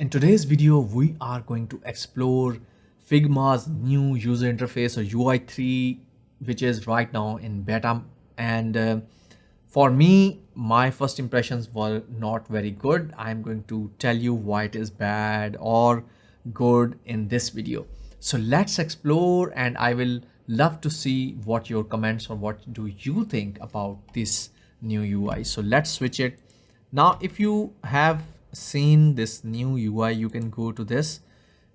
In today's video, we are going to explore Figma's new user interface or UI3, which is right now in beta. And for me, my first impressions were not very good. I'm going to tell you why it is bad or good in this video. So let's explore, and I will love to see what your comments or what do you think about this new UI. So let's switch it. Now, if you have seen this new UI, you can go to this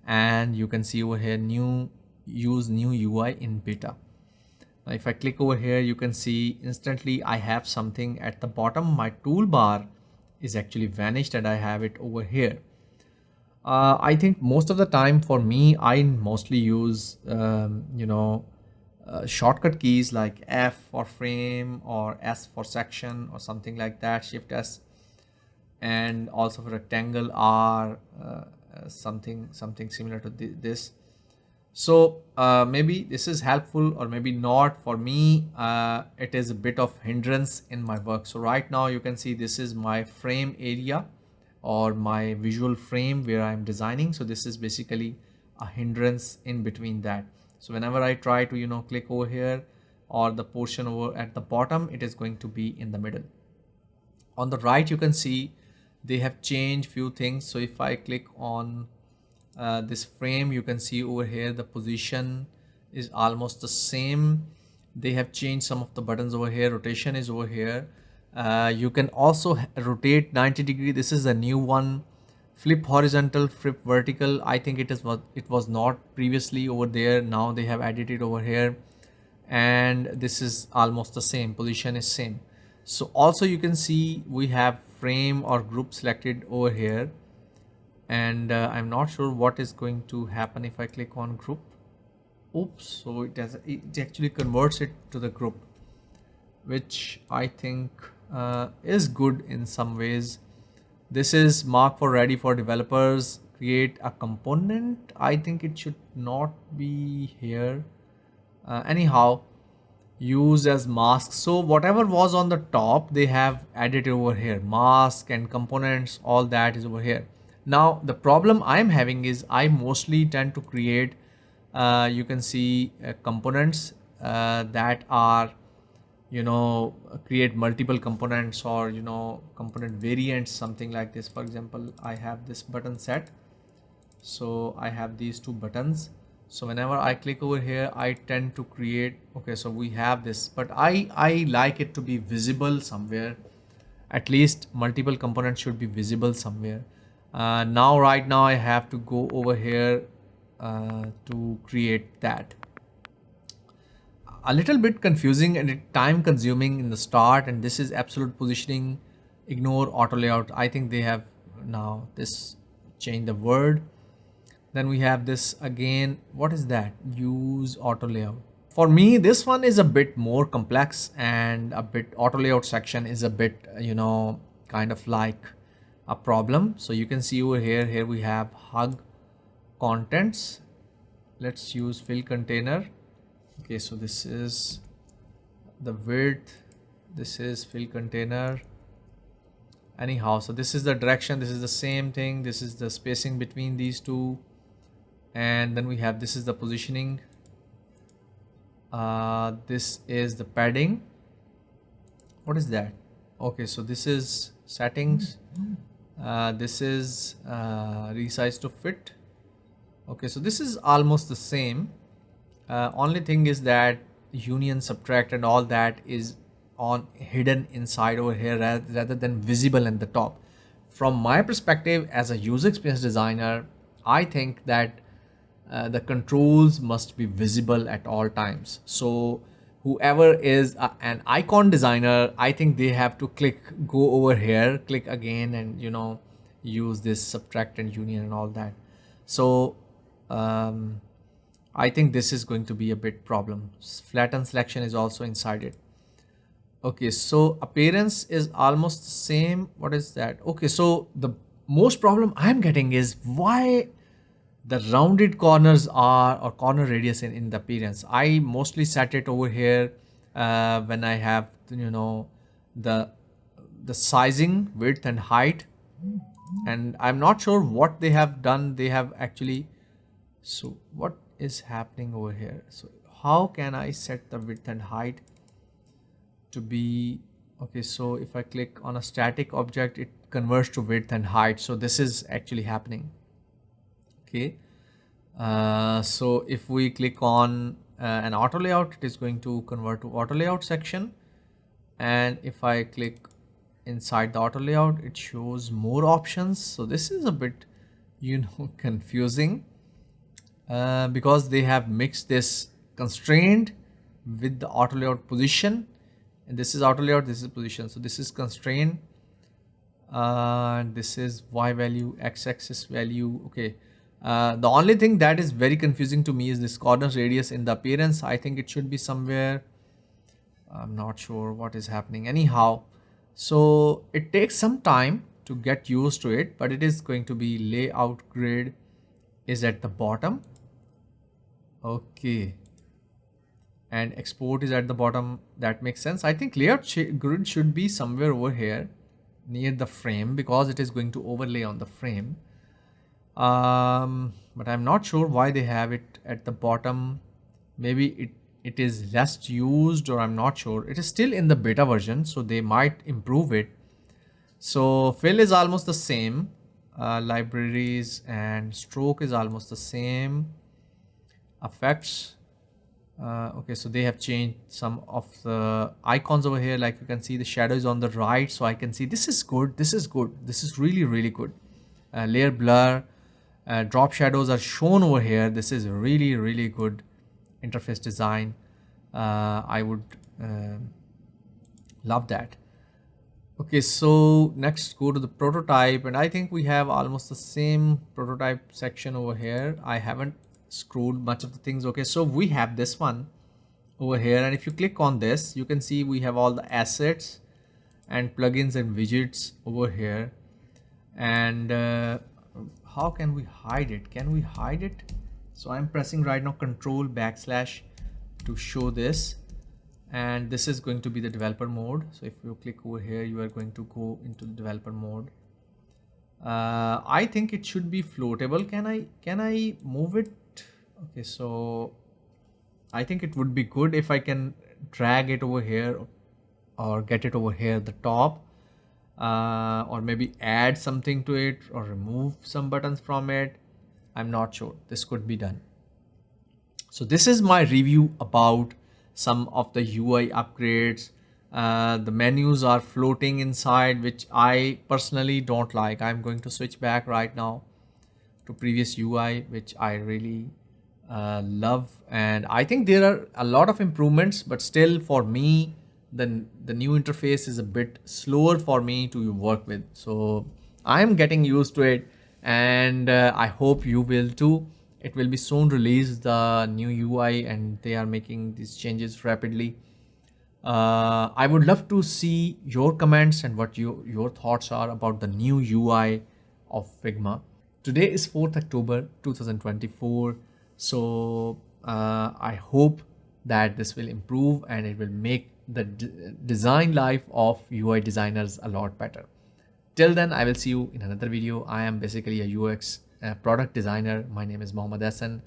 and you can see over here use new UI in beta. Now, if I click over here, you can see instantly I have something at the bottom. My toolbar is actually vanished and I have it over here. I think most of the time for me, I mostly use, shortcut keys like F for frame or S for section or something like that, Shift S, and also for rectangle R, something similar to this. So maybe this is helpful or maybe not. For me, it is a bit of hindrance in my work. So right now you can see this is my frame area or my visual frame where I'm designing. So this is basically a hindrance in between that. So whenever I try to click over here or the portion over at the bottom, it is going to be in the middle. On the right, you can see they have changed few things. So if I click on this frame, you can see over here the position is almost the same. They have changed some of the buttons over here. Rotation is over here. You can also rotate 90 degree. This is a new one. Flip horizontal, flip vertical. I think it was not previously over there. Now they have added it over here, and this is almost the same. Position is same. So also you can see we have frame or group selected over here, and I'm not sure what is going to happen if I click on group. Oops, so it actually converts it to the group, which I think is good in some ways. This is marked for ready for developers. Create a component. I think it should not be here. Anyhow, use as mask. So whatever was on the top, they have added over here. Mask and components, all that is over here. Now the problem I'm having is I mostly tend to create you can see components that are create multiple components or component variants, something like this. For example, I have this button set, so I have these two buttons. So whenever I click over here, I tend to create, okay, so we have this, but I like it to be visible somewhere. At least multiple components should be visible somewhere. Now right now I have to go over here to create that. A little bit confusing and time consuming in the start, and this is absolute positioning. Ignore auto layout. I think they have now this change the word. Then we have this again. What is that? Use auto layout. For me, this one is a bit more complex, and a bit auto layout section is a bit, kind of like a problem. So you can see over here we have hug contents. Let's use fill container. Okay, so this is the width, this is fill container. Anyhow, so this is the direction, this is the same thing, this is the spacing between these two, and then we have this is the positioning, this is the padding. What is that? Okay, so this is settings, this is resize to fit. Okay, so this is almost the same. Only thing is that union, subtract and all that is on hidden inside over here rather than visible in the top. From my perspective as a user experience designer, I think that the controls must be visible at all times. So whoever is an icon designer, I think they have to go over here, click again, and use this subtract and union and all that. So I think this is going to be a bit problem. Flatten selection is also inside it. Okay, so appearance is almost the same. What is that? Okay, so the most problem I'm getting is why the rounded corners are, or corner radius in the appearance. I mostly set it over here when I have the sizing, width and height. and I'm not sure what they have done. They have actually, so what is happening over here? So how can I set the width and height to be okay? So if I click on a static object, it converts to width and height. So this is actually happening. Okay. So if we click on an auto layout, it is going to convert to auto layout section. And if I click inside the auto layout, it shows more options. So this is a bit, confusing because they have mixed this constraint with the auto layout position. And this is auto layout, this is position. So this is constraint. This is y value, x-axis value. Okay. The only thing that is very confusing to me is this corner radius in the appearance. I think it should be somewhere. I'm not sure what is happening. Anyhow, so it takes some time to get used to it, but it is going to be layout grid is at the bottom. Okay. And export is at the bottom. That makes sense. I think layout grid should be somewhere over here near the frame because it is going to overlay on the frame. But I'm not sure why they have it at the bottom. Maybe it is less used, or I'm not sure. It is still in the beta version, so they might improve it. So fill is almost the same. Libraries and stroke is almost the same. Effects. Okay, so they have changed some of the icons over here. Like you can see the shadow is on the right, so I can see this is good. This is good. This is really, really good. Layer blur, drop shadows are shown over here. This is really, really good interface design. I would love that. Okay, so next go to the prototype, and I think we have almost the same prototype section over here. I haven't scrolled much of the things. Okay, so we have this one over here, and if you click on this, you can see we have all the assets and plugins and widgets over here. And how can we hide it? Can we hide it? So I'm pressing right now Control / to show this, and this is going to be the developer mode. So if you click over here, you are going to go into the developer mode. I think it should be floatable. Can I move it? Okay, so I think it would be good if I can drag it over here or get it over here at the top, or maybe add something to it or remove some buttons from it. I'm not sure. This could be done. So this is my review about some of the UI upgrades. The menus are floating inside, which I personally don't like. I'm going to switch back right now to previous UI, which I really love. And I think there are a lot of improvements, but still for me, the new interface is a bit slower for me to work with. So I'm getting used to it, and I hope you will too. It will be soon released, the new UI, and they are making these changes rapidly. I would love to see your comments and what your thoughts are about the new UI of Figma. Today is 4th October 2024. So I hope that this will improve and it will make the design life of UI designers a lot better. Till then, I will see you in another video. I am basically a UX product designer. My name is Mohammed Hassan.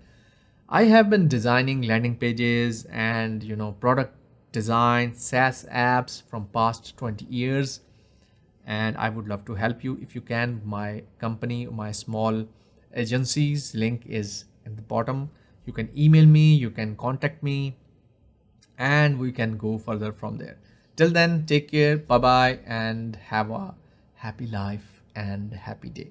I have been designing landing pages and product design, SaaS apps from past 20 years. And I would love to help you if you can. My company, my small agency's link is in the bottom. You can email me, you can contact me, and we can go further from there. Till then, take care, bye bye, and have a happy life and happy day.